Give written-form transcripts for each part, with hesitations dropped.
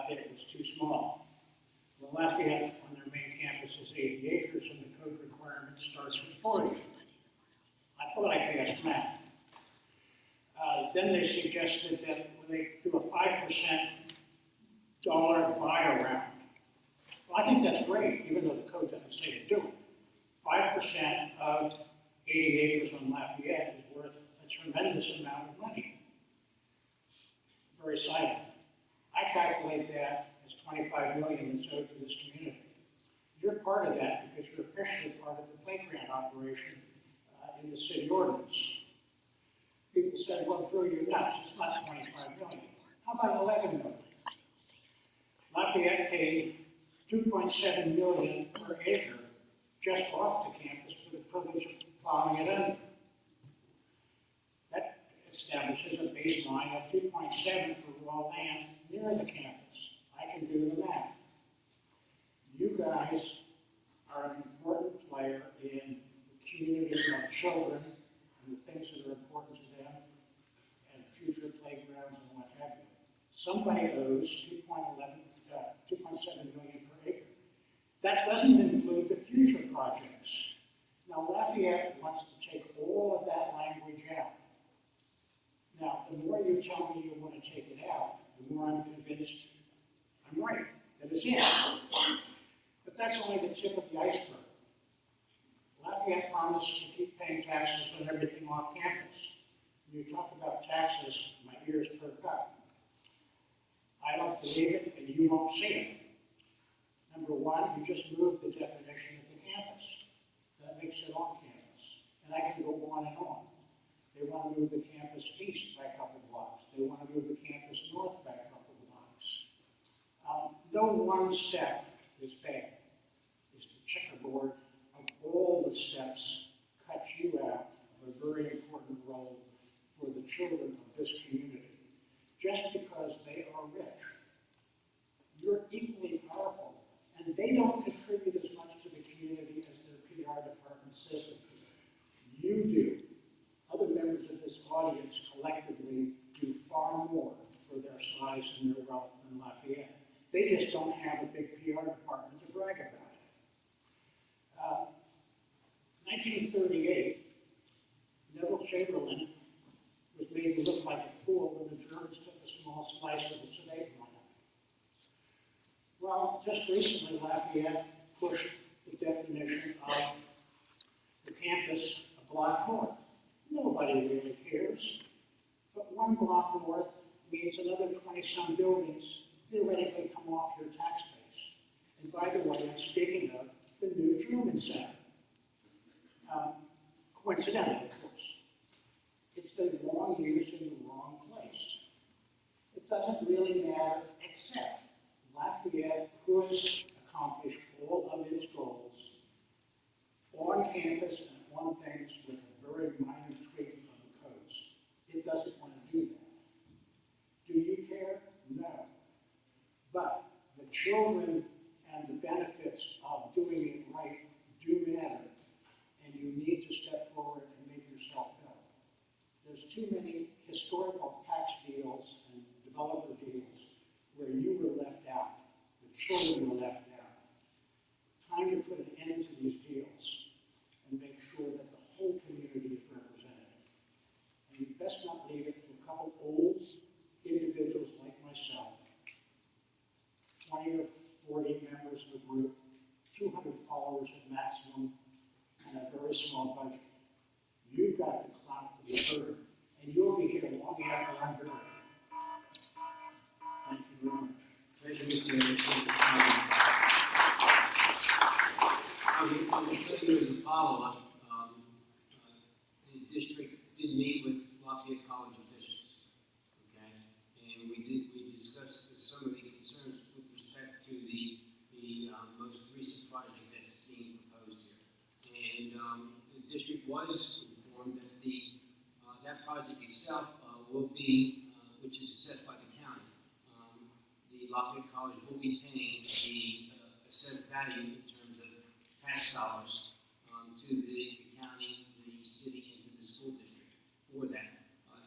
Lafayette was too small. Well, Lafayette, on their main campus, is 80 acres, and the code requirement starts with 40. I thought I passed math. Then they suggested that they do a 5% dollar buy-around. Well, I think that's great, even though the code doesn't say to do it. 5% of 80 acres on Lafayette is worth a tremendous amount of money. Very silent. I calculate that as 25 million and so to this community. You're part of that because you're officially part of the playground operation in the city ordinance. People said, well, Drew, you're nuts. It's not 25 million. How about 11 million? Lafayette paid 2.7 million per acre just off the campus for the privilege of plowing it under. That establishes a baseline of 2.7 for raw land near the campus. I can do the math. You guys are an important player in the community of children and the things that are important to them and future playgrounds and what have you. Somebody owes 2.7 million per acre. That doesn't include the future projects. Now, Lafayette wants to take all of that language out. Now, the more you tell me you want to take it out, the more I'm convinced I'm right, that it's in. But that's only the tip of the iceberg. Lafayette promised to keep paying taxes on everything off campus. When you talk about taxes, my ears perk up. I don't believe it, and you won't see it. Number one, you just moved the definition of the campus. That makes it on campus. And I can go on and on. They want to move the campus east by a couple blocks. They want to move the campus north by a couple blocks. No one step is bad. It's the checkerboard of all the steps cut you out of a very important role for the children of this community. Just because they are rich, you're equally powerful, and they don't contribute as much to the community as their PR department says they do. You do. Other members of this audience collectively do far more for their size and their wealth than Lafayette. They just don't have a big PR department to brag about it. 1938, Neville Chamberlain was made to look like a fool when the Germans took a small slice of the Sudetenland. Well, just recently, Lafayette pushed the definition of the campus a block north. Nobody really cares. But one block north means another 20-some buildings theoretically come off your tax base. And by the way, I'm speaking of the new German Center. Coincidentally, of course. It's the wrong use in the wrong place. It doesn't really matter, except Lafayette could accomplish all of its goals on campus and on things with a very minor tweak of the codes. It doesn't want to do that. Do you care? No. But the children and the benefits of doing it right do matter, and you need to step forward and make yourself felt. There's too many historical tax deals and developer deals where you were left out, the children were left out. Time to put an end to these deals and make sure that the whole community is represented. And you best not leave it to a couple old individuals like myself, 20 or 40 members of a group, 200 followers at maximum, and a very small budget. You've got the clout to be heard, and you'll be here long after I'm heard. Thank you very much. Thank you, Mr. Anderson. I will tell you as a follow-up, the district did meet with Lafayette College officials, okay? And we discussed some of the concerns with respect to the most recent project that's being proposed here. And the district was informed that that project itself will be, which is assessed by the county, the Lafayette College will be paying the assessed value in terms of tax dollars to the county, the city, and to the school district for that.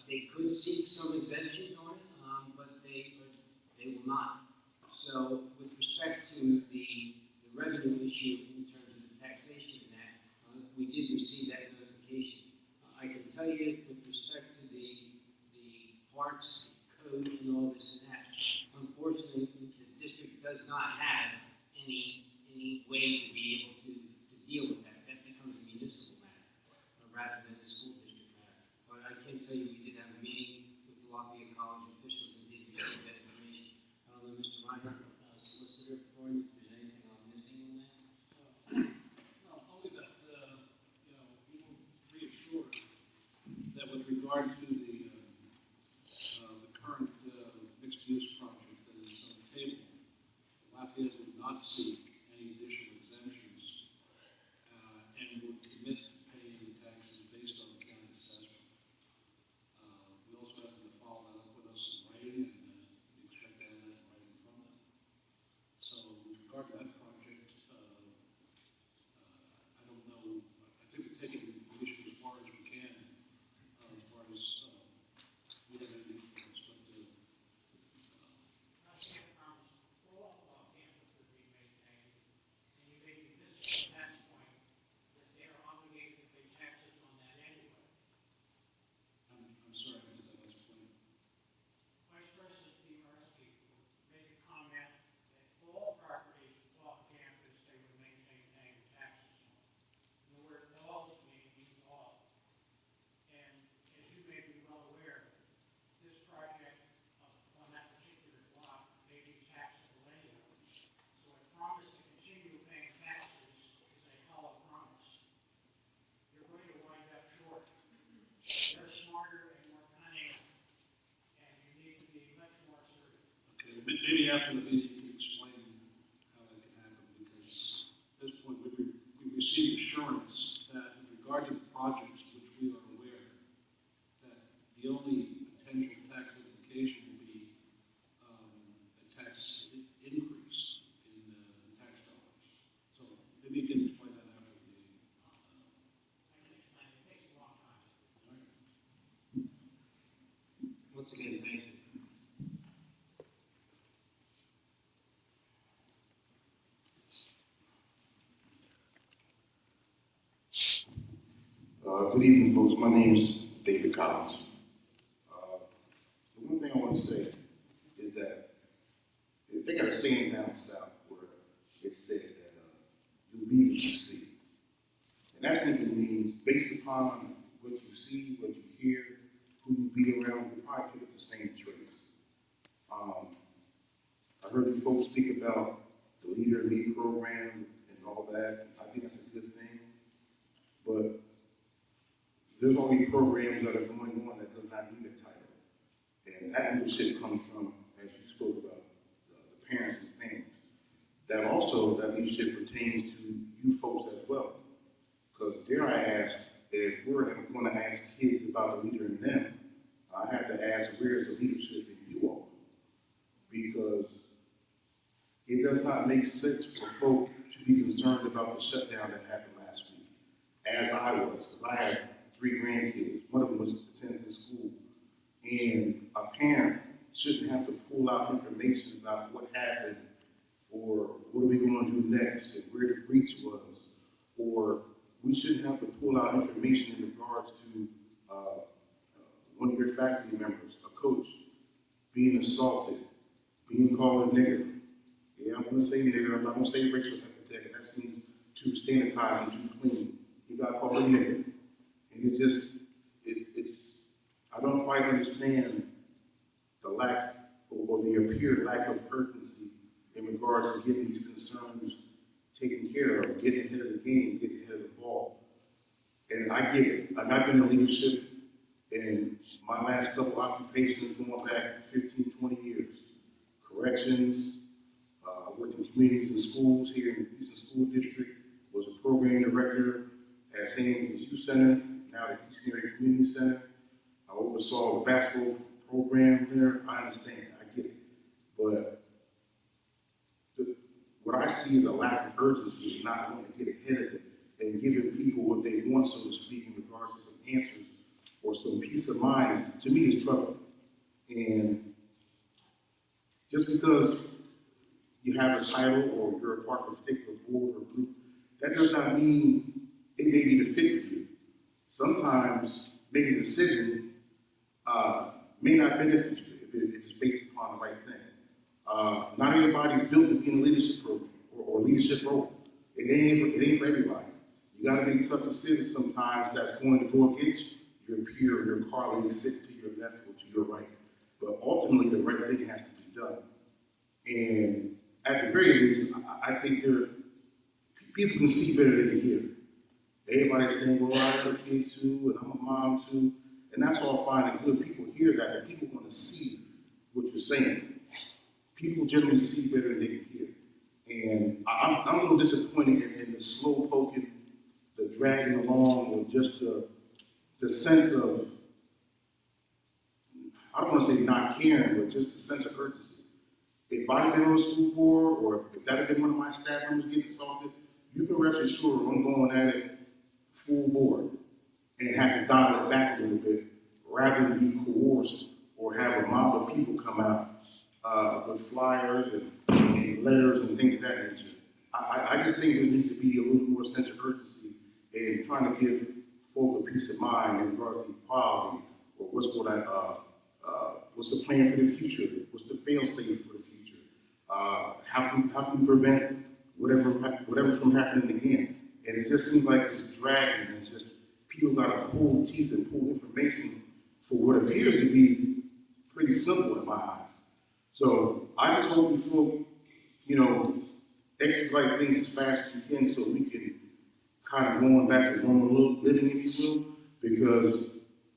They could seek some exemptions on it, but they will not. So with respect to the revenue issue in terms of the taxation and that, we did receive that notification. I can tell you with respect to the parks, code and all this and that, unfortunately, the district does not have any way to be able to deal with that. That becomes a municipal matter, rather than a school district matter. But I can tell you, we did have a meeting with the Lafayette College officials and did receive that information. I don't know, Mr. Reinhardt, solicitor for you, if there's anything I'm missing on that? No, only that, you were reassured that with regard to the current mixed-use project that is on the table, Lafayette would not seek any additional exemptions and would commit to paying the taxes based on the county assessment. We also have them to follow that up with us in writing, and we expect to have that in writing from them. So with regard to that project, I don't know, I think we're taking the issue as far as we can, as far as we have any influence, but All campus would be maintained, and you make this tax point that they are obligated to pay taxes on that anyway. I'm sorry, I missed that last point. Vice President DeMarsky made a comment that all properties off campus they would maintain paying taxes on. The word all means all. And as you may be well aware, this project on that particular block may be taxable anyway. So a promise to continue paying taxes is a hollow promise. You're going to wind up short. They're smarter and more cunning, and you need to be much more assertive. Okay, maybe after the meeting you can explain how that can happen, because at this point we received assurance that with regard to the projects which we are aware, that the only potential tax implication will be a tax increase in tax dollars. So maybe you can explain that after the meeting. I can explain, it takes a long time. All right. Once again, thank you. Good evening, folks. My name is David Collins. The one thing I want to say is that they got a saying down south where it said that you'll be what you see. And that simply means based upon what you see, what you hear, who you be around, you probably pick up the same traits. I heard you folks speak about the Leader in Me program and all that. I think that's a good thing. But there's already programs that are going on that does not need a title. And that leadership comes from, as you spoke about, the parents and families. That also, that leadership pertains to you folks as well. Because dare I ask, if we're going to ask kids about the leader in them, I have to ask, where's the leadership in you all? Because it does not make sense for folk to be concerned about the shutdown that happened last week, as I was, because I had 3 grandkids. One of them was attending school. And a parent shouldn't have to pull out information about what happened, or what are we going to do next, and where the breach was, or we shouldn't have to pull out information in regards to one of your faculty members, a coach, being assaulted, being called a nigger. Yeah, I'm going to say nigger, I'm not going to say racial epithet. That means to sanitize and to clean. You got called a nigger. And it just, it's, I don't quite understand the lack or the apparent lack of urgency in regards to getting these concerns taken care of, getting ahead of the game, getting ahead of the ball. And I get it. Like, I've been in leadership in my last couple occupations going back 15, 20 years. Corrections, worked in communities and schools here in the Eastern School District, was a program director at St. Anthony's Youth Center, now the Eastern Area Community Center. I oversaw the basketball program there. I understand, I get it. But what I see is a lack of urgency, not wanting to get ahead of it and giving people what they want, so to speak, in regards to some answers or some peace of mind, to me, is trouble. And just because you have a title or you're a part of a particular board or group, that does not mean it may be the fit for you. Sometimes making a decision may not benefit you if it's based upon the right thing. Not everybody's built to be in a leadership program or leadership role. It ain't for everybody. You got to make tough decisions sometimes that's going to go against your peer or your colleague sitting to your left or to your right. But ultimately, the right thing has to be done. And at the very least, I think people can see better than they can hear. Everybody's saying, well, I have a kid too, and I'm a mom too, and that's all fine and good. People hear that, and people want to see what you're saying. People generally see better than they can hear. And I'm a little disappointed in the slow poking, the dragging along, or just the sense of, I don't want to say not caring, but just the sense of urgency. If I'd been on the school board, or if that had been one of my staff members getting assaulted, you can rest assured I'm going at it full board and have to dial it back a little bit rather than be coerced or have a mob of people come out with flyers and letters and things of that nature. I just think there needs to be a little more sense of urgency in trying to give folk a peace of mind in regards to equality or what's the plan for the future, what's the fail-safe for the future, how can we prevent whatever from happening again. And it just seems like it's dragging, and it's just people got to pull teeth and pull information for what appears to be pretty simple in my eyes. So I just hope you folk, expedite things as fast as you can so we can kind of going back to normal living, if you will, because,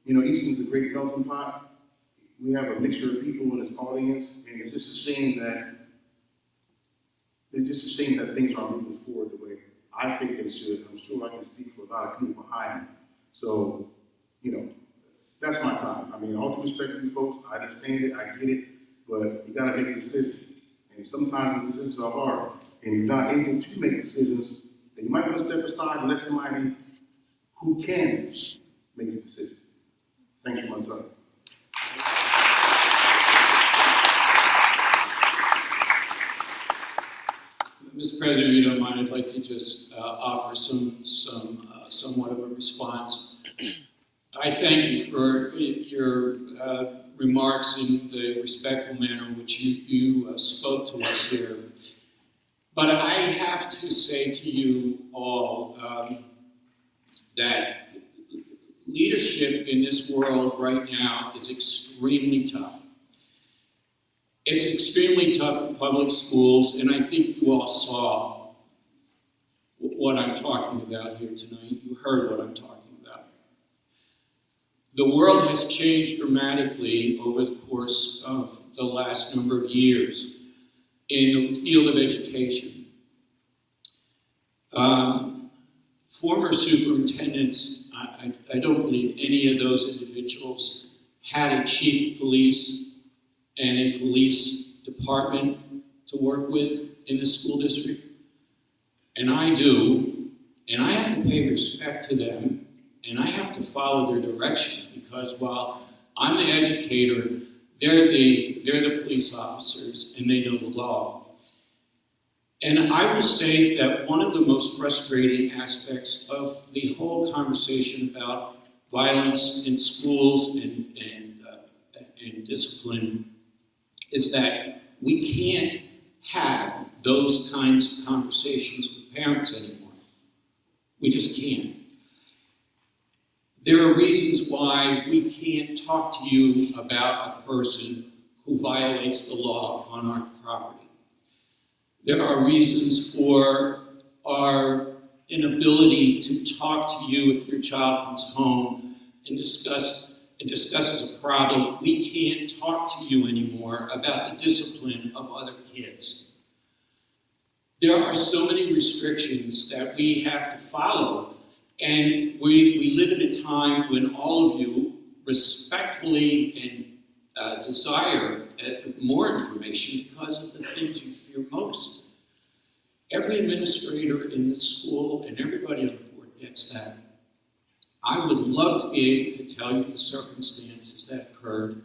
Easton's a great melting pot. We have a mixture of people in this audience, and it's just a shame that things aren't moving forward the way I think they should. I'm sure I can speak for a lot of people behind me. So, that's my time. I mean, all due respect to you folks, I understand it, I get it, but you gotta make a decision. And sometimes the decisions are hard, and you're not able to make decisions, then you might want to step aside and let somebody who can make a decision. Thanks for my time. Mr. President, if you don't mind, I'd like to just offer somewhat of a response. I thank you for your remarks in the respectful manner in which you spoke to us here. But I have to say to you all that leadership in this world right now is extremely tough. It's extremely tough in public schools, and I think you all saw what I'm talking about here tonight. You heard what I'm talking about. The world has changed dramatically over the course of the last number of years in the field of education. Former superintendents, I don't believe any of those individuals had a chief of police and a police department to work with in the school district. And I do, and I have to pay respect to them, and I have to follow their directions, because while I'm the educator, they're the police officers, and they know the law. And I will say that one of the most frustrating aspects of the whole conversation about violence in schools and discipline is that we can't have those kinds of conversations with parents anymore. We just can't. There are reasons why we can't talk to you about a person who violates the law on our property. There are reasons for our inability to talk to you if your child comes home and discusses a problem. We can't talk to you anymore about the discipline of other kids. There are so many restrictions that we have to follow, and we live in a time when all of you respectfully and desire more information because of the things you fear most. Every administrator in this school and everybody on the board gets that. I would love to be able to tell you the circumstances that occurred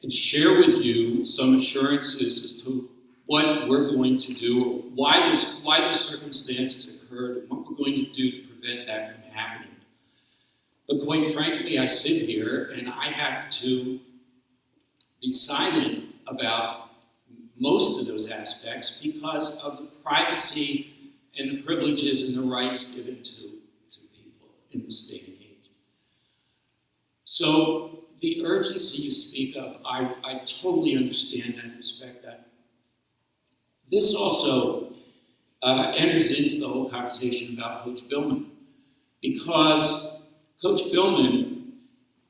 and share with you some assurances as to what we're going to do, why the circumstances occurred, and what we're going to do to prevent that from happening. But quite frankly, I sit here and I have to be silent about most of those aspects because of the privacy and the privileges and the rights given to people in this day and age. So the urgency you speak of, I totally understand that and respect that. This also enters into the whole conversation about Coach Billman, because Coach Billman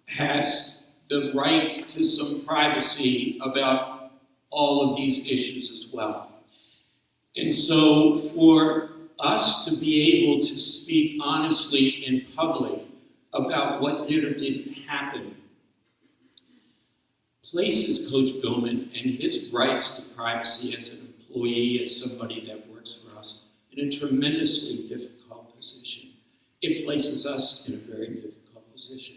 has the right to some privacy about all of these issues as well. And so for us to be able to speak honestly in public about what did or didn't happen places Coach Billman and his rights to privacy as an employee, as somebody that works for us, in a tremendously difficult position. It places us in a very difficult position.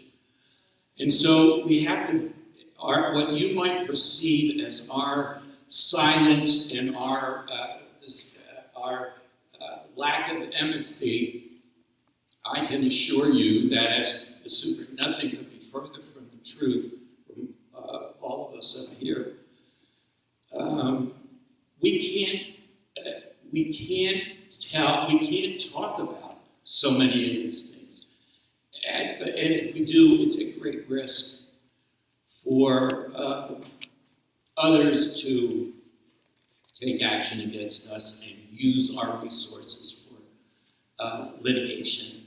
And so we have to, what you might perceive as our silence and our lack of empathy, I can assure you that as the super, nothing could be further from the truth from all of us up here. We can't talk about so many of these things. And if we do, it's a great risk for others to take action against us and use our resources for litigation.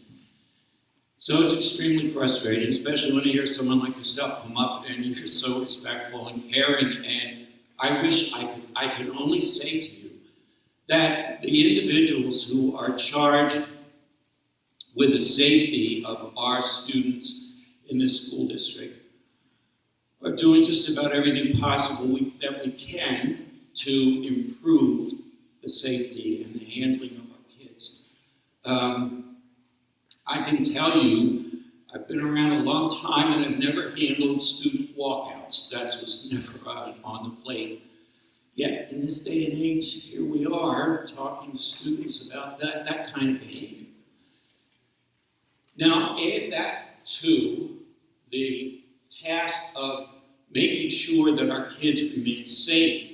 So it's extremely frustrating, especially when I hear someone like yourself come up and you're so respectful and caring, and I wish I could only say to you that the individuals who are charged with the safety of our students in this school district are doing just about everything possible that we can to improve the safety and the handling of our kids. I can tell you, I've been around a long time and I've never handled student walkouts. That was never on the plate. Yet, in this day and age, here we are talking to students about that kind of behavior. Now, add that to the task of making sure that our kids remain safe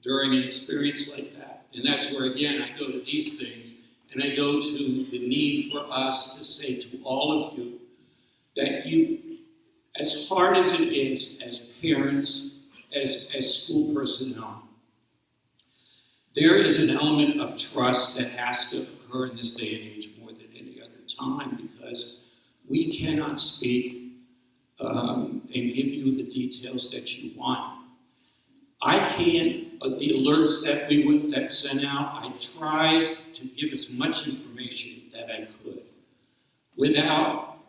during an experience like that. And that's where, again, I go to these things, and I go to the need for us to say to all of you that you, as hard as it is, as parents, as school personnel, there is an element of trust that has to occur in this day and age more than any other time, because we cannot speak and give you the details that you want. I can't, the alerts that sent out, I tried to give as much information that I could without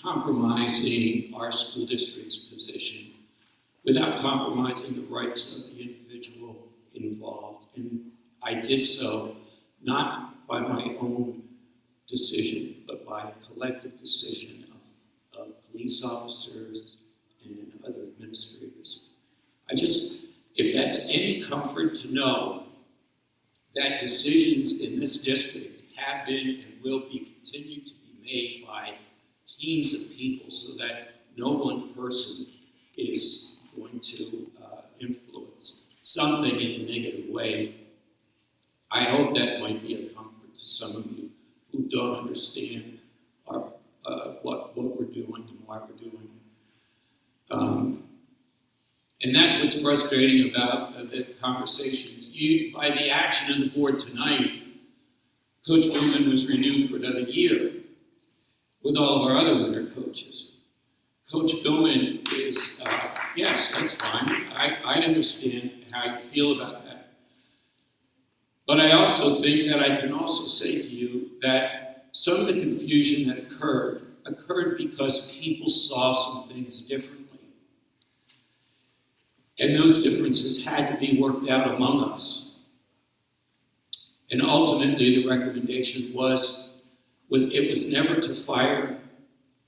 compromising our school district's position, without compromising the rights of the individual involved. And I did so not by my own decision, but by a collective decision of police officers and other administrators. If that's any comfort to know that decisions in this district have been and will be continued to be made by teams of people, so that no one person is going to influence something in a negative way, I hope that might be a comfort to some of you who don't understand what we're doing and why we're doing it. And that's what's frustrating about the conversations. By the action of the board tonight, Coach Billman was renewed for another year with all of our other winter coaches. Coach Billman is, yes, that's fine. I understand how you feel about that. But I also think that I can also say to you that some of the confusion that occurred because people saw some things differently. And those differences had to be worked out among us. And ultimately, the recommendation was never to fire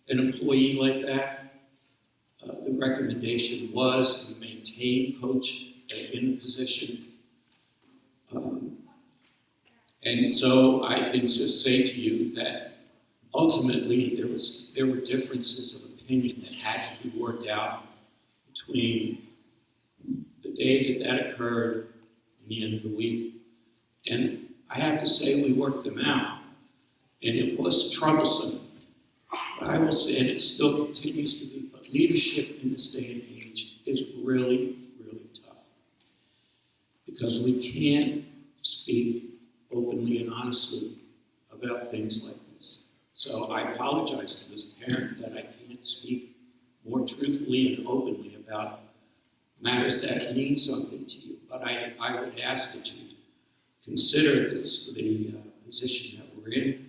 an employee like that. The recommendation was to maintain Coach in the position. And so I can just say to you that ultimately there were differences of opinion that had to be worked out between the day that occurred and the end of the week. And I have to say we worked them out. And it was troublesome. But I will say, and it still continues to be, but leadership in this day and age is really, really tough. Because we can't speak openly and honestly about things like this. So I apologize to you as a parent that I can't speak more truthfully and openly about matters that mean something to you. But I would ask that you consider the position that we're in,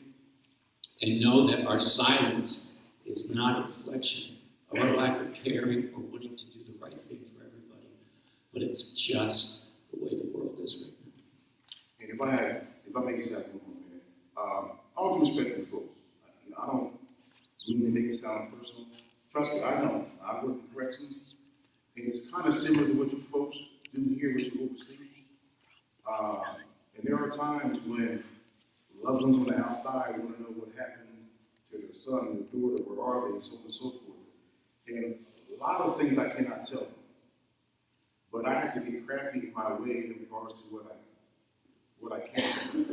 and know that our silence is not a reflection of our lack of caring or wanting to do the right thing for everybody, but it's just the way the world is right now. And if I may just have one more minute, all due respect to folks, I don't mean to make it sound personal. Trust me, I know, I work in corrections, and it's kind of similar to what you folks do here, what you oversee. And there are times when loved ones on the outside want to know what happened to their son and their daughter, where are they, and so on and so forth. And a lot of things I cannot tell them. But I have to get crafty in my way in regards to what I can.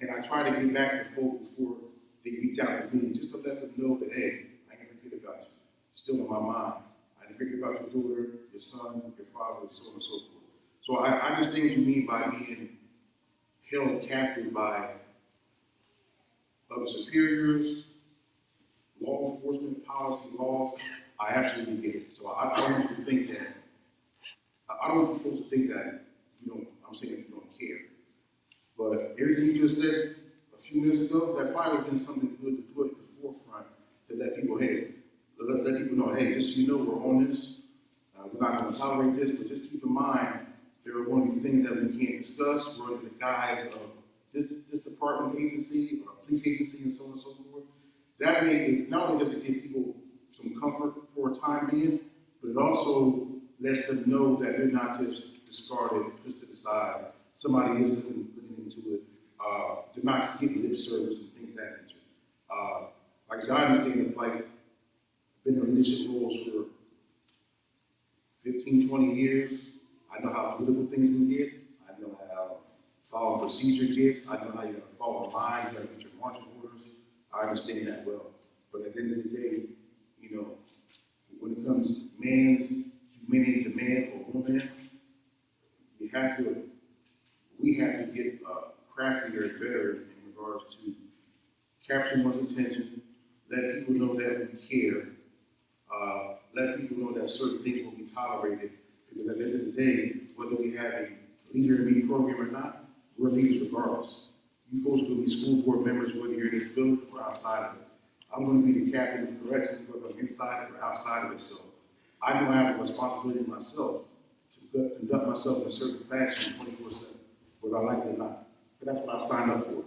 And I try to get back to folk before they reach out to me, just to let them know that, hey, I didn't forget about you. Still in my mind. I didn't forget about your daughter, your son, your father, and so on and so forth. So I understand what you mean by being held captive by other superiors, law enforcement, policy, laws. I absolutely get it. So I don't want you to think that, I don't want you folks to think that, I'm saying you don't care. But everything you just said a few minutes ago, that probably would have been something good to put at the forefront to let people, let people know, hey, just so you know, we're on this. We're not going to tolerate this, but just keep in mind, there are going to be things that we can't discuss. We're under the guise of this department agency or police agency and so on and so forth. That may, not only does it give people some comfort for a time being, but it also lets them know that they're not just discarded, pushed to the side. Somebody is looking into it. They're not just getting lip service and things of that nature. Like I said, I understand that, like, been in leadership roles for 15, 20 years. I know how political things can get. I know how follow procedure gets. I know how you gotta follow a line, you gotta get your marching orders. I understand that well. But at the end of the day, when it comes man's humanity to man or woman, we have to get craftier and better in regards to capturing one's attention, let people know that we care, let people know that certain things will be tolerated, because at the end of the day, whether we have a leader in me program or not, we're leaders regardless. You folks are going to be school board members, whether you're in this building or outside of it. I'm going to be the captain of corrections, whether I'm inside or outside of it. So I know I have a responsibility myself to conduct myself in a certain fashion 24/7, whether I like it or not. But that's what I signed up for.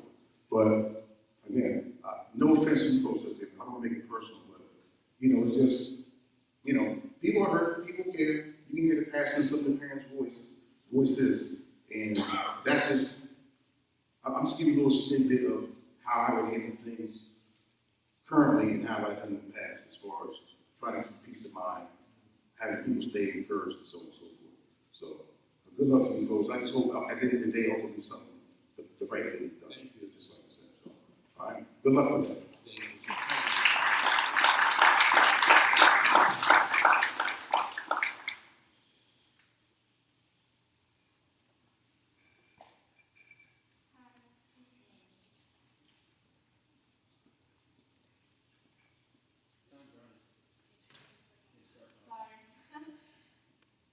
But again, no offense to you folks up there. I don't want to make it personal, but it's just, people are hurt, people care. You can hear the passion of the parents' voices, and that's just. I'm just giving you a little snippet of how I would handle things currently and how I've done in the past, as far as trying to keep peace of mind, having people stay encouraged, and so on and so forth. So, good luck to you folks. I just hope at the end of the day, hopefully something the right thing is done. Thank you. Just like I said. So, all right. Good luck with that. Thank you. Sorry.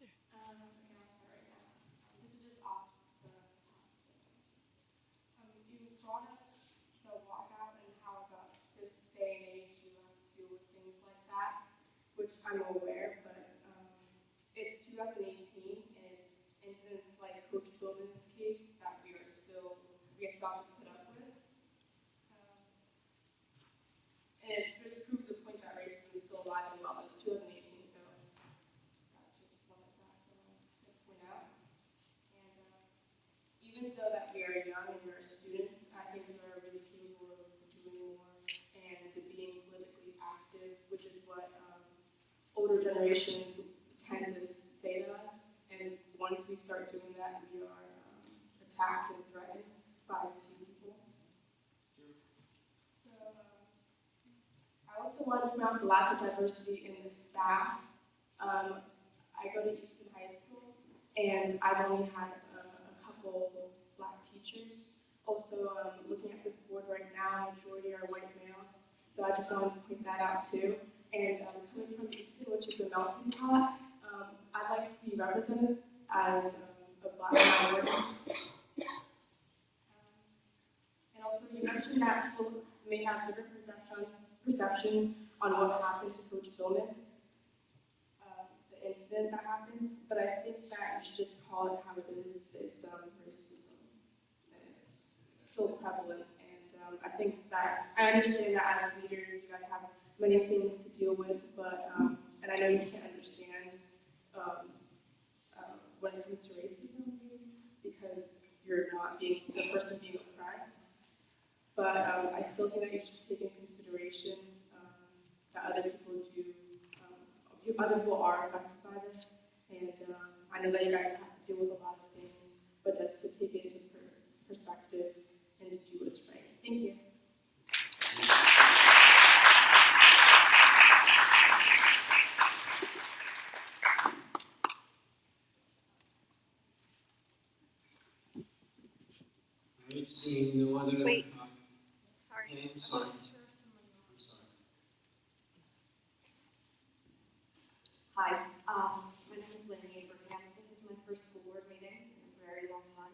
Okay, I'll start right now. This is just off the top. You brought up the walkout and how this day and age you have to deal with things like that, which I'm aware, but it's 2018 and it's incidents like Coach Bowman's case that we have still to put up with. And it just proves the point that racism is still alive and well. It's 2018, so that's just wanted that to think though that we are young and we're students, I think we are really capable of doing more and to being politically active, which is what older generations tend to say to us. And once we start doing that, we are attacked and threatened by a few people. So I also want to point out the lack of diversity in the staff. I go to Easton High School, and I've only had a couple Black teachers. Also, looking at this board right now, majority are white males, so I just wanted to point that out too. And coming from Easton, which is a melting pot, I'd like to be represented as a Black minority. And also, you mentioned that people may have different perceptions on what happened to Coach Billman. The incident that happened, but I think that you should just call it how it is. It's racism, and it's still prevalent. And I think that I understand that as leaders, you guys have many things to deal with, but and I know you can't understand when it comes to racism, because you're not the person being oppressed. But I still think that you should take into consideration that other people do. Other people are affected by this, and I know that you guys have to deal with a lot of things, but just to take it into perspective and to do what's right. Thank you. Alright, seeing no other. Wait. Sorry. Sorry. I'm sorry. I'm sure someone I'm knows. sorry. Hi, my name is Laney Abraham. This is my first school board meeting in a very long time.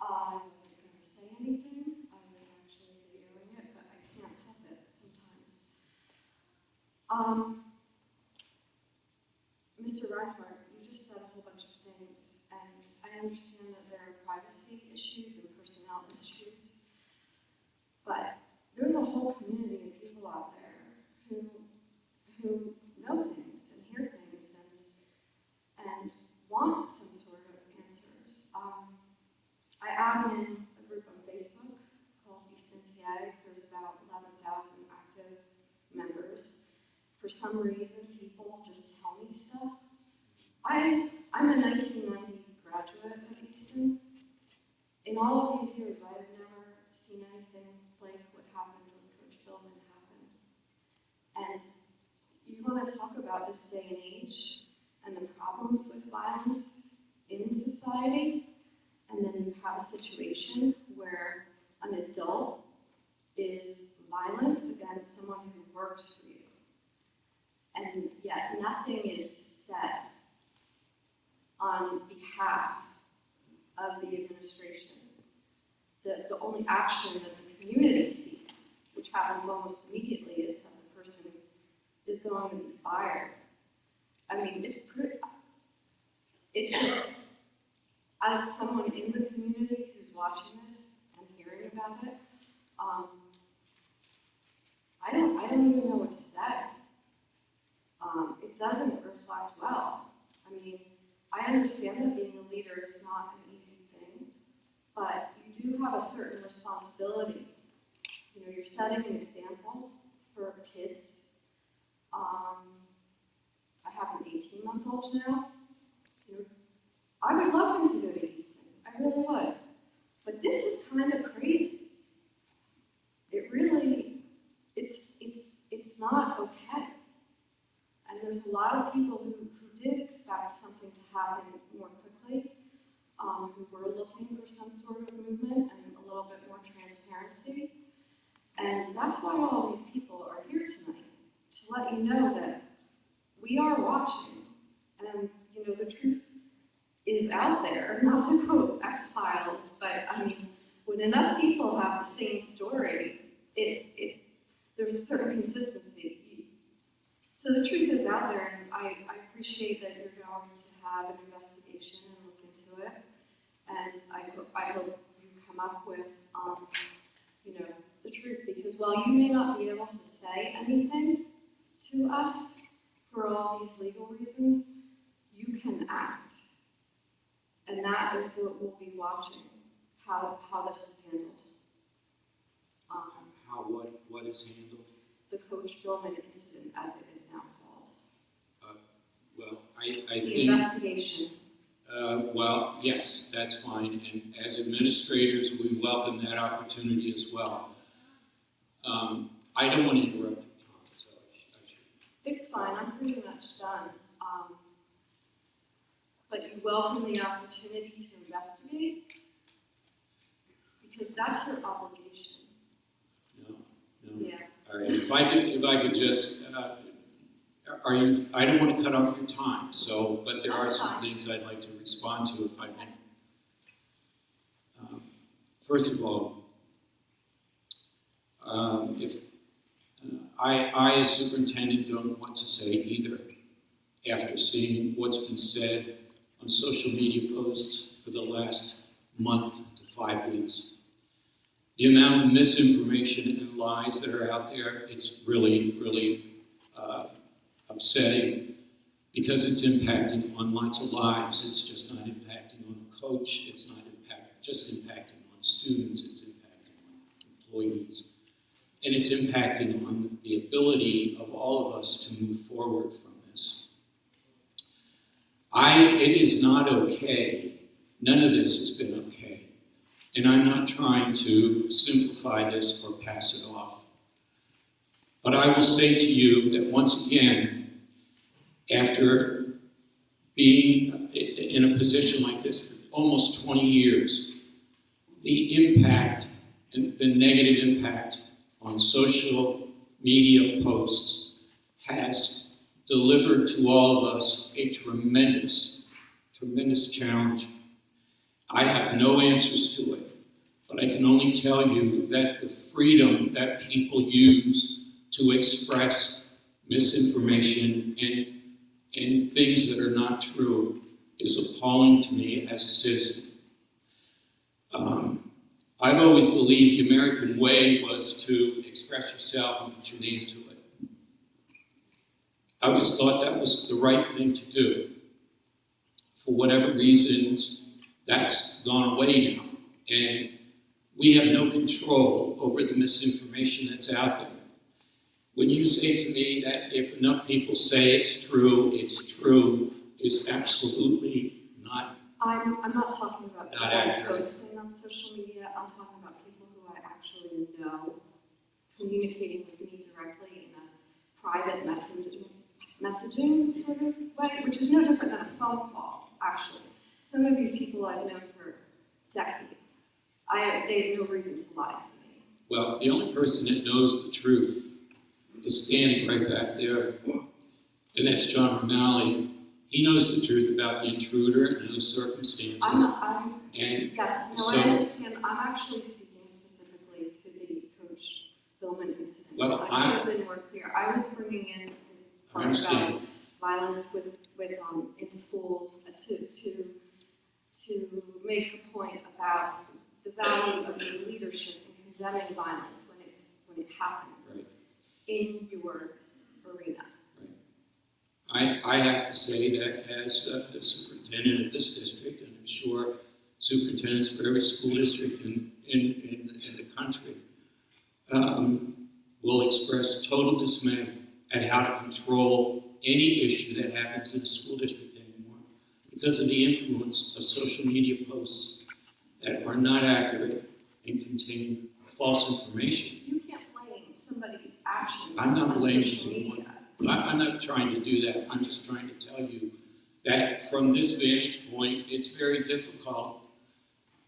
I wasn't going to say anything. I was actually videoing it, but I can't help it sometimes. Mr. Reinhardt, you just said a whole bunch of things, and I understand that there are privacy issues and personnel issues, but there's a whole community of people out there who know things and hear things and want some sort of answers. I am in a group on Facebook called Easton PA. There's about 11,000 active members. For some reason, people just tell me stuff. I'm a 1990 graduate of Easton. In all of these years, I've never seen anything like what happened with Coach Billman happen. And you want to talk about this day and age and the problems with violence in society, and then you have a situation where an adult is violent against someone who works for you, and yet nothing is said on behalf of the administration. The only action that the community sees, which happens almost immediately, is that the person is going to be fired. I mean, it's just, as someone in the community who's watching this and hearing about it, I don't even know what to say. It doesn't reflect well. I mean, I understand that being a leader is not an easy thing, but you do have a certain responsibility. You know, you're setting an example for kids. I have an 18-month-old now. You know, I would love him to go to Easton. I really would. But this is kind of crazy. It really, it's not okay. And there's a lot of people who did expect something to happen more quickly, who were looking for some sort of movement and a little bit more transparency. And that's why all these people are here tonight, to let you know that we are watching, and you know, the truth is out there. Not to quote X-Files, but I mean, when enough people have the same story, there's a certain consistency. So the truth is out there, and I appreciate that you're going to have an investigation and look into it. And I hope you come up with, you know, the truth, because while you may not be able to say anything to us for all these legal reasons, you can act. And that is what we'll be watching. how this is handled. How, what is handled? The Coach Billman incident, as it is now called. Well, I The think, investigation. well, yes, that's fine, and as administrators, we welcome that opportunity as well. I don't want to interrupt your time, so I should. It's fine, I'm pretty much done. But you welcome the opportunity to investigate, because that's your obligation. No. Yeah. All right, if I could just, I don't want to cut off your time, so, but there are That's some fine. things I'd like to respond to if I may. First of all, I as superintendent don't know what to say either after seeing what's been said on social media posts for the last month to 5 weeks. The amount of misinformation and lies that are out there, it's really, really upsetting because it's impacting on lots of lives. It's just not impacting on a coach. It's not just impacting on students. It's impacting on employees. And it's impacting on the ability of all of us to move forward from this. It is not okay. None of this has been okay. And I'm not trying to simplify this or pass it off. But I will say to you that once again, after being in a position like this for almost 20 years, the impact and the negative impact on social media posts has delivered to all of us a tremendous, tremendous challenge. I have no answers to it, but I can only tell you that the freedom that people use to express misinformation and things that are not true is appalling to me as a citizen. I've always believed the American way was to express yourself and put your name to it. I always thought that was the right thing to do. For whatever reasons, that's gone away now. And we have no control over the misinformation that's out there. When you say to me that if enough people say it's true is absolutely not. I'm not talking about Not people accurate. posting on social media. I'm talking about people who I actually know communicating with me directly in a private messaging sort of way, which is no different than a phone call, actually. Some of these people I've known for decades. They have no reason to lie to me. Well, the only person that knows the truth is standing right back there, and that's John O'Malley. He knows the truth about the intruder and those circumstances. Yes, no, so, I understand. I'm actually speaking specifically to the Coach Billman incident. Well, I should have been more clear. I was bringing in I part understand. about violence in schools to make a point about the value of your leadership in condemning violence when it happens Right. in your arena. I have to say that as the superintendent of this district, and I'm sure superintendents for every school district in the country, will express total dismay at how to control any issue that happens in the school district anymore because of the influence of social media posts that are not accurate and contain false information. You can't blame somebody's actions I'm not on blaming social anyone. media. I'm not trying to do that. I'm just trying to tell you that from this vantage point, it's very difficult,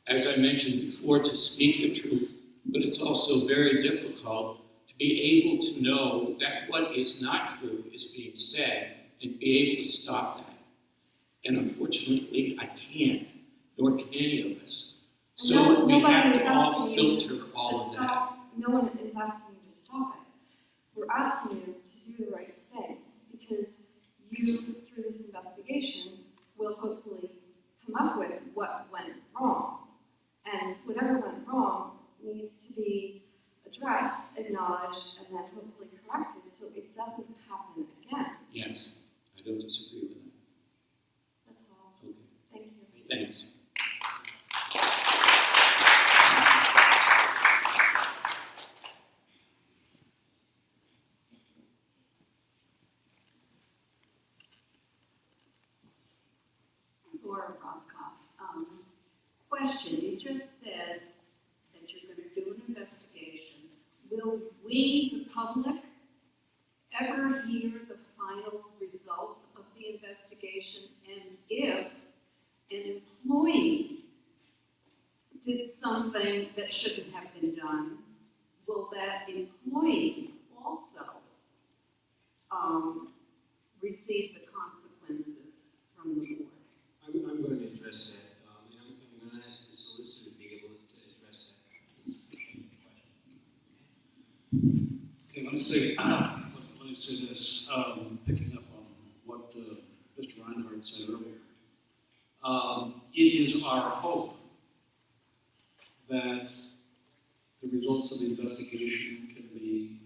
as I mentioned before, to speak the truth, but it's also very difficult to be able to know that what is not true is being said and be able to stop that. And unfortunately, I can't, nor can any of us. So we have to all filter all of that. No one is asking you to stop it. We're asking you to do the right thing because you, through this investigation, will hopefully come up with what went wrong. And whatever went wrong needs to be addressed, acknowledged, and then hopefully corrected so it doesn't happen again. Yes, I don't disagree with that. That's all. Okay, Thank you. thanks. Laura Rothkopf. Question, you just said that you're going to do an investigation. Will we, the public, ever hear the final results of the investigation? And if an employee did something that shouldn't have been done, will that employee also receive the consequences from the board? I'm going to address that, and I'm going to ask the solicitor to be able to address that. Okay, let me say this, picking up on what Mr. Reinhardt said earlier. It is our hope that the results of the investigation can be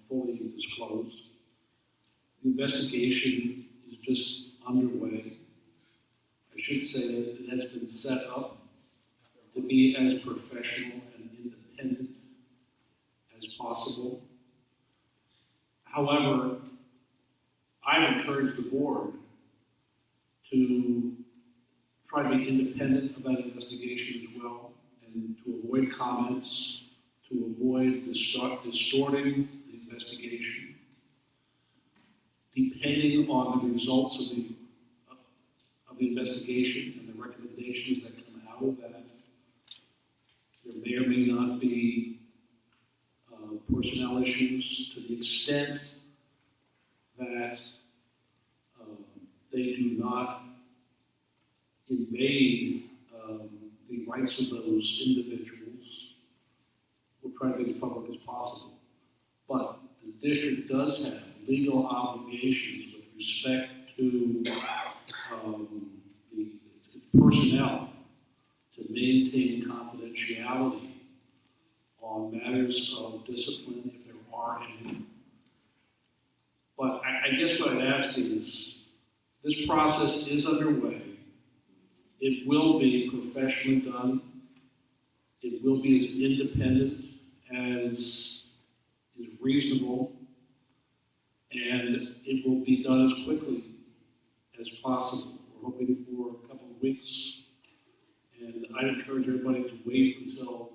fully disclosed. The investigation is just underway. I should say that it has been set up to be as professional and independent as possible. However, I encourage the board to try to be independent of that investigation as well, and to avoid comments, to avoid distorting the investigation. Depending on the results of the investigation and the recommendations that come out of that, there may or may not be personnel issues, to the extent that they do not invade the rights of those individuals. We'll try to be as public as possible. But the district does have legal obligations with respect to its personnel to maintain confidentiality on matters of discipline, if there are any. But I guess what I'd ask is, this process is underway. It will be professionally done. It will be as independent as is reasonable, and it will be done as quickly as possible. We're hoping for a couple of weeks, and I encourage everybody to wait until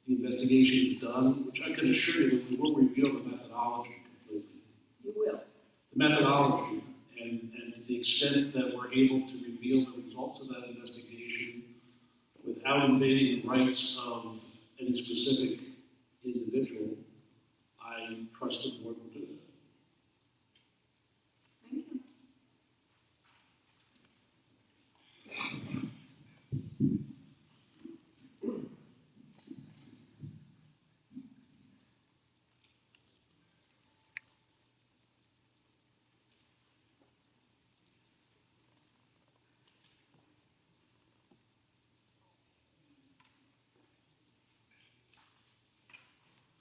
the investigation is done, which I can assure you that we will reveal the methodology completely. You will. The methodology, and to the extent that we're able to reveal the results of that investigation without invading the rights of any specific individual, I trust the board will do that. Thank you.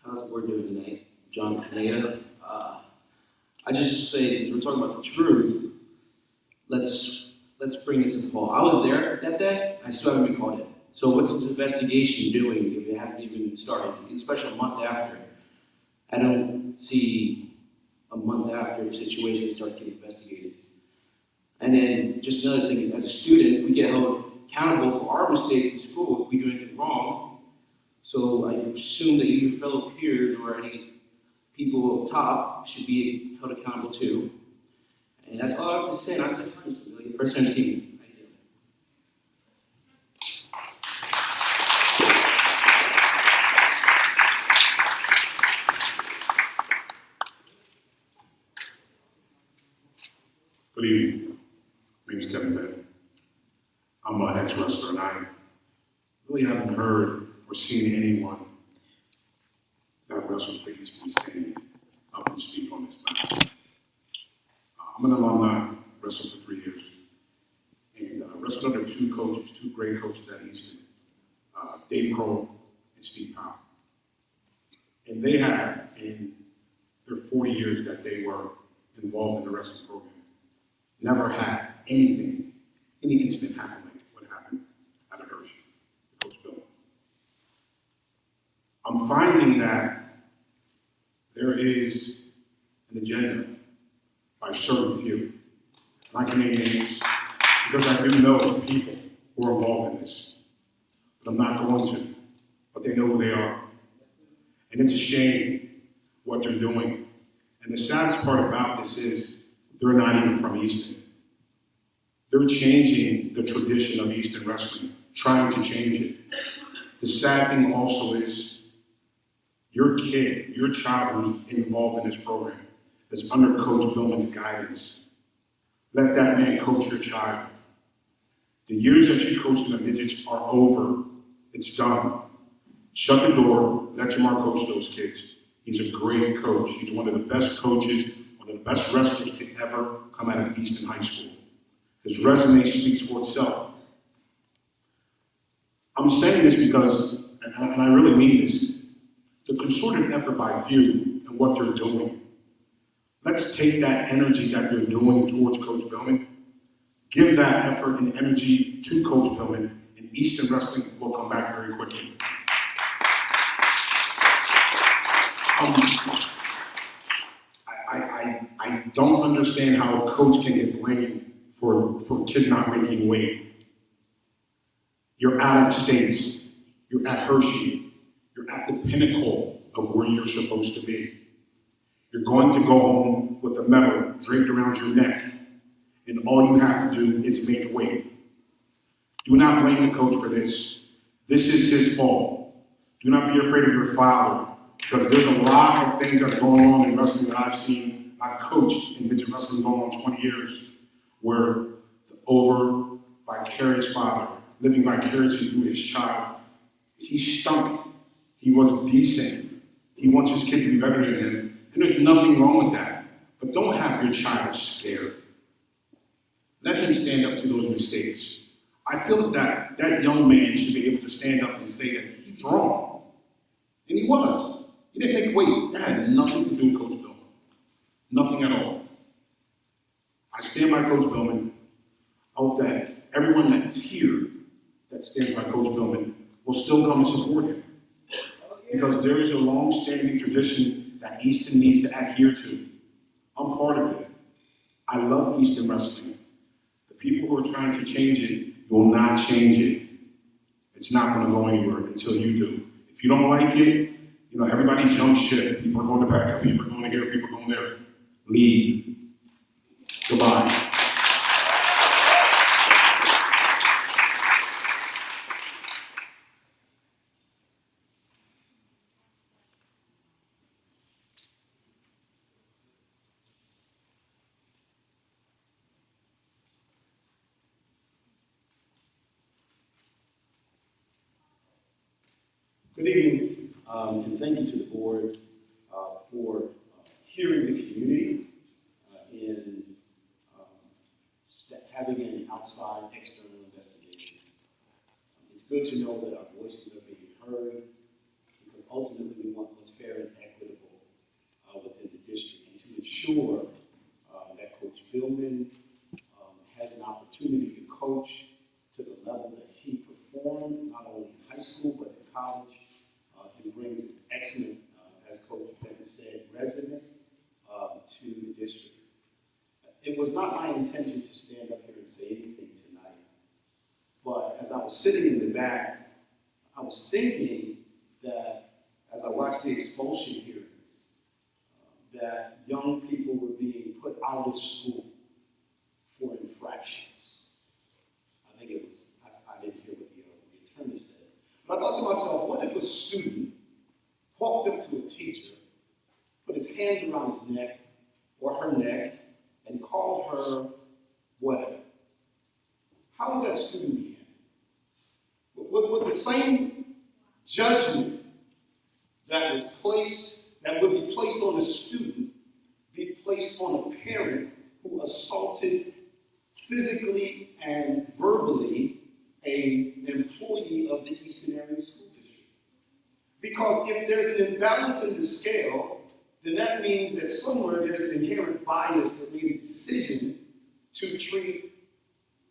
How's the board doing tonight? John Caneda. I just say, since we're talking about the truth, let's bring this to Paul. I was there that day. I still haven't been called in. So what's this investigation doing if it hasn't even started, especially a month after? I don't see a month after a situation starts getting investigated. And then just another thing, as a student, we get held accountable for our mistakes in school if we do anything wrong. So I assume that your fellow peers or any people up top should be held accountable too. And that's all I have to say. And I said, like, first time seeing me. How you doing? Good evening. My name is Kevin Bennett. I'm an ex-wrestler, and I really haven't heard or seen anyone that wrestles for Easton standing up and speak on this matter. I'm an alumni, wrestled for 3 years, and wrestled under two coaches, two great coaches at Easton, Dave Kroll and Steve Powell. And they have, in their 4 years that they were involved in the wrestling program, never had any incident happen like what happened at Hershey, Coach Bill. I'm finding that there is an agenda by a certain few And I can name names because I do know the people who are involved in this. But I'm not going to. But they know who they are. And it's a shame what they're doing. And the saddest part about this is they're not even from Easton. They're changing the tradition of Easton wrestling, trying to change it. The sad thing also is your kid, your child who's involved in this program, that's under Coach Billman's guidance. Let that man coach your child. The years that you coached in the midgets are over. It's done. Shut the door, let Jamar coach those kids. He's a great coach. He's one of the best coaches, one of the best wrestlers to ever come out of Easton High School. His resume speaks for itself. I'm saying this because, and I really mean this, the concerted effort by few and what they're doing. Let's take that energy that they're doing towards Coach Billman, give that effort and energy to Coach Billman, and Easton Wrestling will come back very quickly. I don't understand how a coach can get blamed for a kid not making weight. You're out of states. You're at Hershey. You're at the pinnacle of where you're supposed to be. You're going to go home with a medal draped around your neck, and all you have to do is make weight. Do not blame the coach for this. This is his fault. Do not be afraid of your father, because there's a lot of things that are going on in wrestling that I've seen. I've coached in midget wrestling going on 20 years, where the over vicarious father, living vicariously through his child, he stunk. He was decent. He wants his kid to be better than him, and there's nothing wrong with that. But don't have your child scared. Let him stand up to those mistakes. I feel that young man should be able to stand up and say that he's wrong. And he was. He didn't make weight. That had nothing to do with Coach Billman. Nothing at all. I stand by Coach Billman. I hope that everyone that's here that stands by Coach Billman will still come and support him. Because there is a long-standing tradition that Easton needs to adhere to. I'm part of it. I love Easton wrestling. The people who are trying to change it will not change it. It's not going to go anywhere until you do. If you don't like it, everybody jump ship. People are going to back up, people are going to here, people are going there. Leave. Goodbye. Good evening, and thank you to the board for hearing the community in having an outside external investigation. It's good to know that our voices are being heard, because ultimately we want what's fair and equitable within the district, and to ensure that Coach Billman has an opportunity to coach to the level that he performed, not only in high school, but in college. He brings an excellent, as Coach Bennett said, resume to the district. It was not my intention to stand up here and say anything tonight, but as I was sitting in the back, I was thinking that as I watched the expulsion hearings, that young people were being put out of school for infractions. I think it was, I didn't hear what the attorney said. But I thought to myself, what if a student walked up to a teacher, put his hand around his neck or her neck, and called her whatever? How would that student be handled? Would the same judgment that would be placed on a student be placed on a parent who assaulted physically and verbally an employee of the Easton Area School District? Because if there's an imbalance in the scale, then that means that somewhere there's an inherent bias that made a decision to treat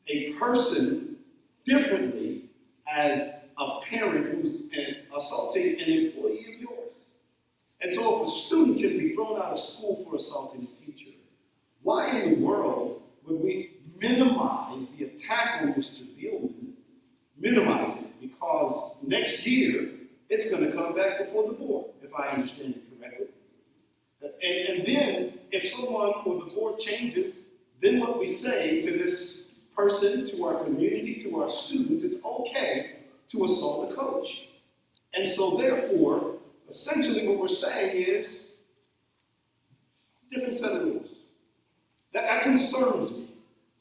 a person differently as a parent who's assaulting an employee of yours. And so if a student can be thrown out of school for assaulting a teacher, why in the world But we minimize the attack on Mr. Billman, minimize it, because next year, it's gonna come back before the board, if I understand it correctly. And then, if someone or the board changes, then what we say to this person, to our community, to our students, it's okay to assault a coach. And so therefore, essentially what we're saying is, different set of rules. That concerns me,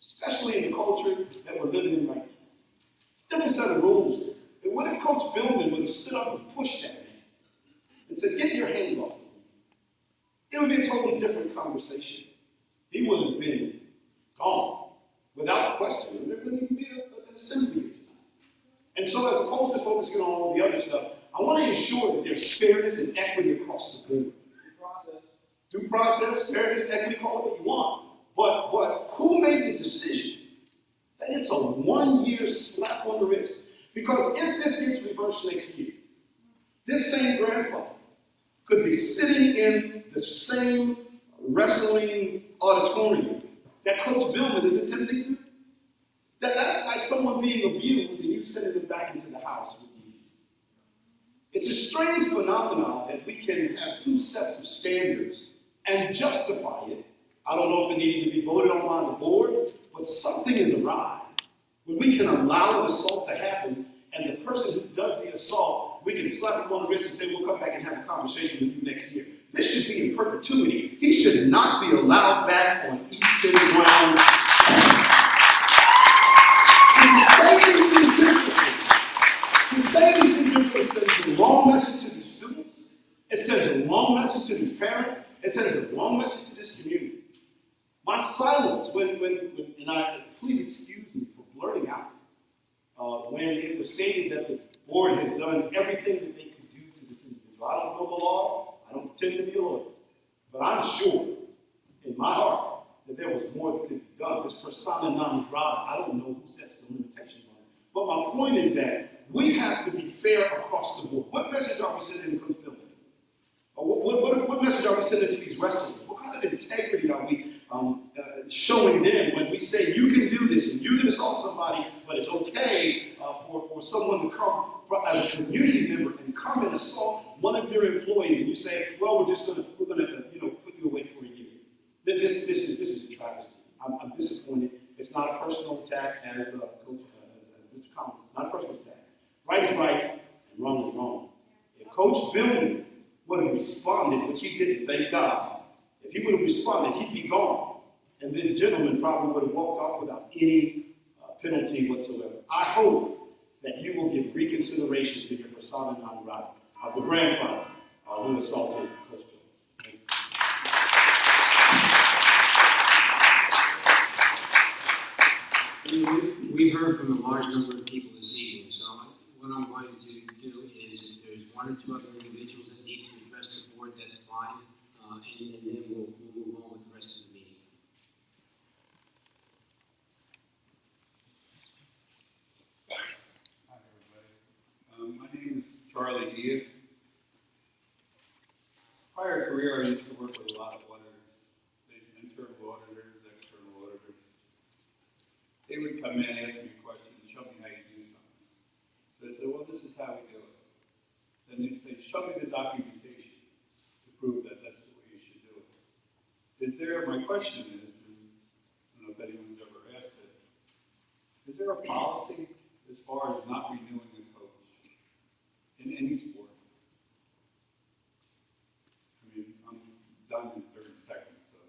especially in the culture that we're living in right now. It's a different set of rules. And what if Coach Billman would have stood up and pushed at me and said, get your hand off of me? It would be a totally different conversation. He would have been gone, without question. There wouldn't even be an assembly here tonight. And so as opposed to focusing on all the other stuff, I want to ensure that there's fairness and equity across the board. Due process, fairness, equity, call it what you want. But who made the decision that it's a 1-year slap on the wrist? Because if this gets reversed next year, this same grandfather could be sitting in the same wrestling auditorium that Coach Billman is attending to. That's like someone being abused and you sending them back into the house with you. It's a strange phenomenon that we can have two sets of standards and justify it. I don't know if it needed to be voted on by the board, but something is awry. When we can allow an assault to happen, and the person who does the assault, we can slap him on the wrist and say, we'll come back and have a conversation with you next year. This should be in perpetuity. He should not be allowed back on Eastern grounds. The savings differently sends a wrong message to these students. It sends a wrong message to these parents. It sends a wrong message to this community. My silence, please excuse me for blurting out, when it was stated that the board has done everything that they could do to this individual. I don't know the law, I don't pretend to be a lawyer, but I'm sure in my heart that there was more that could be done. This persona non grata, I don't know who sets the limitations on it. But my point is that we have to be fair across the board. What message are we sending to Coach Billman? What message are we sending to these wrestlers? What kind of integrity are we showing them when we say you can do this and you can assault somebody, but it's okay for someone to come as a community member and come and assault one of your employees, and you say, well, we're gonna put you away for a year. This is a travesty. I'm disappointed. It's not a personal attack, as Coach Mr. Collins. It's not a personal attack. Right is right and wrong is wrong. If Coach Billman would have responded, which he didn't, thank God. If he would have responded, he'd be gone. And this gentleman probably would have walked off without any penalty whatsoever. I hope that you will give reconsideration to your persona non grata of the grandfather who assaulted Coach Bill. We've heard from a large number of people this evening, so what I'm going to do is, if there's one or two other individuals that need to address the board, that's fine, and then we'll move on with the rest of the meeting. Hi, everybody. My name is Charlie Diaz. Prior career, I used to work with a lot of auditors, internal auditors, external auditors. They would come in and ask me questions, show me how you do something. So I said, well, this is how we do it. Then they'd say, show me the documentation to prove that that's the way you should do it. My question is, and I don't know if anyone's ever asked it, is there a policy as far as not renewing a coach in any sport? I mean, I'm done in 30 seconds, so.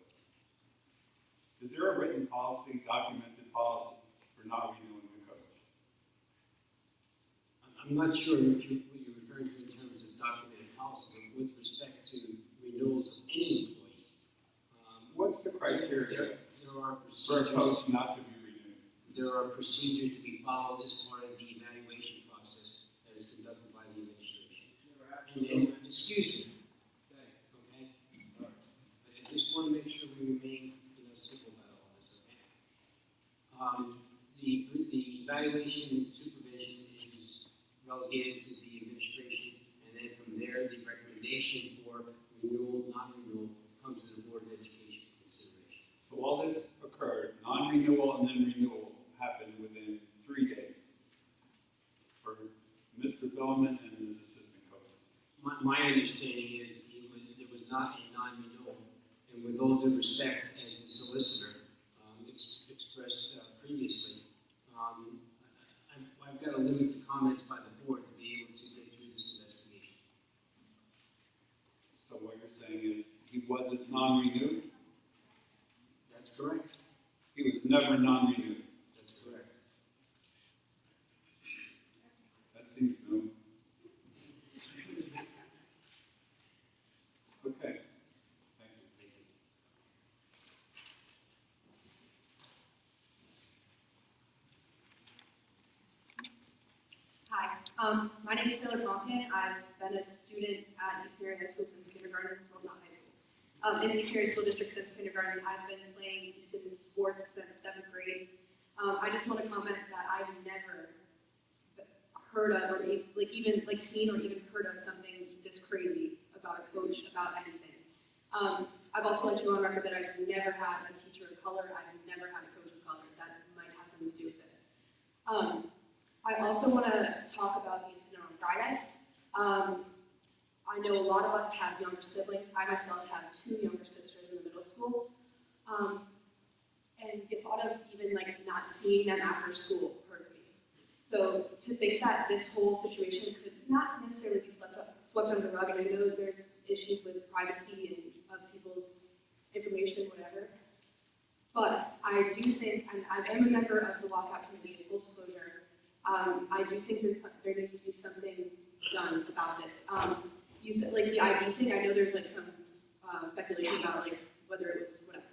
Is there a written policy, documented policy, for not renewing the coach? I'm not sure what you're referring to in terms of documented policy, but with respect to renewals of any employee. What's the criteria There are for a procedures. coach not to be renewed? There are procedures to be followed as part of the evaluation process that is conducted by the administration. And then, excuse me. Okay? I just want to make sure we remain, simple about all this, okay? The evaluation and supervision is relegated to the administration, and then from there, the recommendation for renewal, non-renewal, comes to the Board of Education for consideration. So all this occurred, non-renewal and then renewal happened within 3 days for Mr. Billman and his assistant coaches. My understanding is there was not a non-renewal, and with all due respect, as the solicitor expressed previously, I've got to limit the comments by the board to be able to get through this investigation. So what you're saying is he wasn't non-renewed? That's correct. He was never non-renewed. That's correct. That seems new. Okay. Thank you. Thank you. Hi, my name is Taylor Pumpkin. I've been a student at East Area High School since kindergarten, well, not high school. In the East Area School District since kindergarten. I've been playing Easton sports since 7th grade. I just want to comment that I've never heard of or even seen or even heard of something this crazy about a coach, about anything. I've also like to go on record that I've never had a teacher of color. I've never had a coach of color. That might have something to do with it. I also want to talk about the incident on Friday. I know a lot of us have younger siblings. I myself have 2 younger sisters in the middle school. And the thought of even not seeing them after school hurts me. So to think that this whole situation could not necessarily be swept under the rug, and I know there's issues with privacy and of people's information, whatever. But I do think, and I am a member of the lockout committee, full disclosure, I do think there needs to be something done about this. You said the ID thing, I know there's some speculation about whether it was whatever.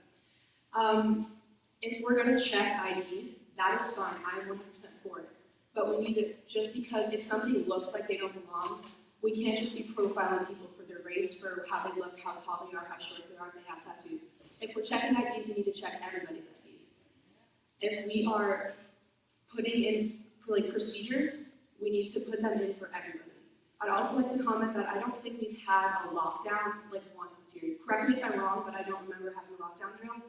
If we're gonna check IDs, that is fine, I'm 100% for it. But we need to, just because if somebody looks like they don't belong, we can't just be profiling people for their race, for how they look, how tall they are, how short they are, if they have tattoos. If we're checking IDs, we need to check everybody's IDs. If we are putting in procedures, we need to put them in for everybody. I'd also like to comment that I don't think we've had a lockdown once this year. Correct me if I'm wrong, but I don't remember having a lockdown drill.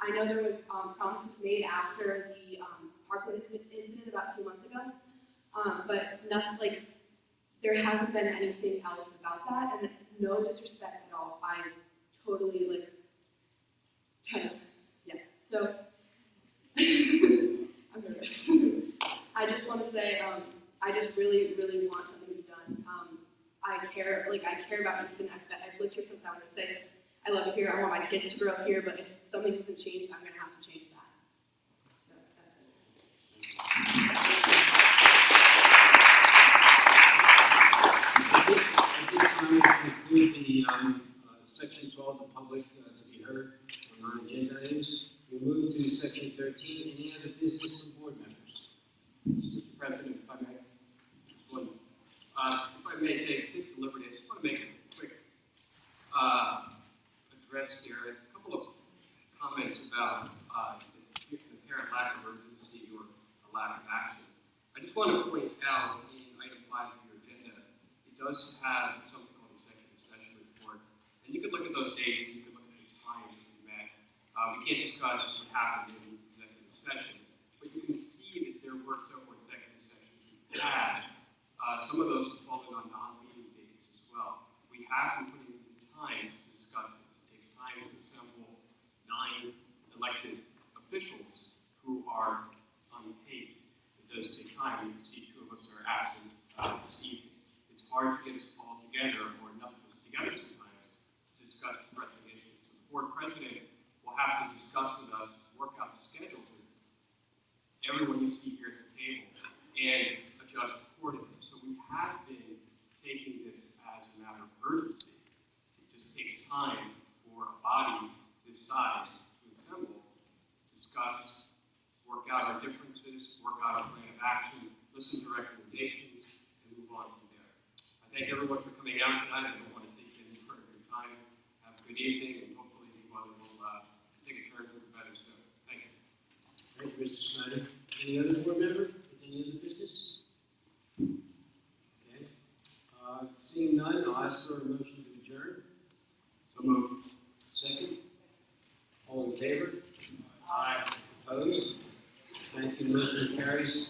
I know there was promises made after the Parkland incident about 2 months ago, but nothing there hasn't been anything else about that, and no disrespect at all. I totally yeah. So I'm nervous. I just want to say I just really, really want something to be done. I care about Easton. I've lived here since I was 6. I love it here. I want my kids to grow up here, but if something doesn't change, I'm going to have to change that. So that's it. At this time, we conclude the section 12, the public to be heard on non-agenda items. We move to section 13, any other business from board members? Mr. President, if I may, just one. If I may take the liberty, I just want to make a quick address here. A couple of comments about the apparent lack of urgency or a lack of action. I just want to point out in item 5 of your agenda, it does have something called executive session report. And you can look at those dates, and you can look at the times that we met. We can't discuss what happened in executive session, but you can see that there were several executive sessions we had. Some of those have fallen on non-meeting dates as well. We have been putting in time to discuss this. It takes time to assemble 9 elected officials who are unpaid. It does take time. You can see 2 of us are absent this evening. It's hard to get us all together, or enough of us together sometimes, to discuss pressing issues. So the board president will have to discuss with us, work out the schedules with everyone you see here at the table, and adjust accordingly. So we have been taking this as a matter of urgency. It just takes time for a body this size to assemble, discuss, work out our differences, work out a plan of action, listen to recommendations, and move on from there. I thank everyone for coming out tonight. I don't want to take any further of your time. Have a good evening, and hopefully everyone will take a turn for the better soon. Thank you. Thank you, Mr. Snyder. Any other board member with any other business? Okay. Seeing none, I'll ask for a motion to adjourn. So moved. Second? All in favor? Opposed? Thank you, motion carries.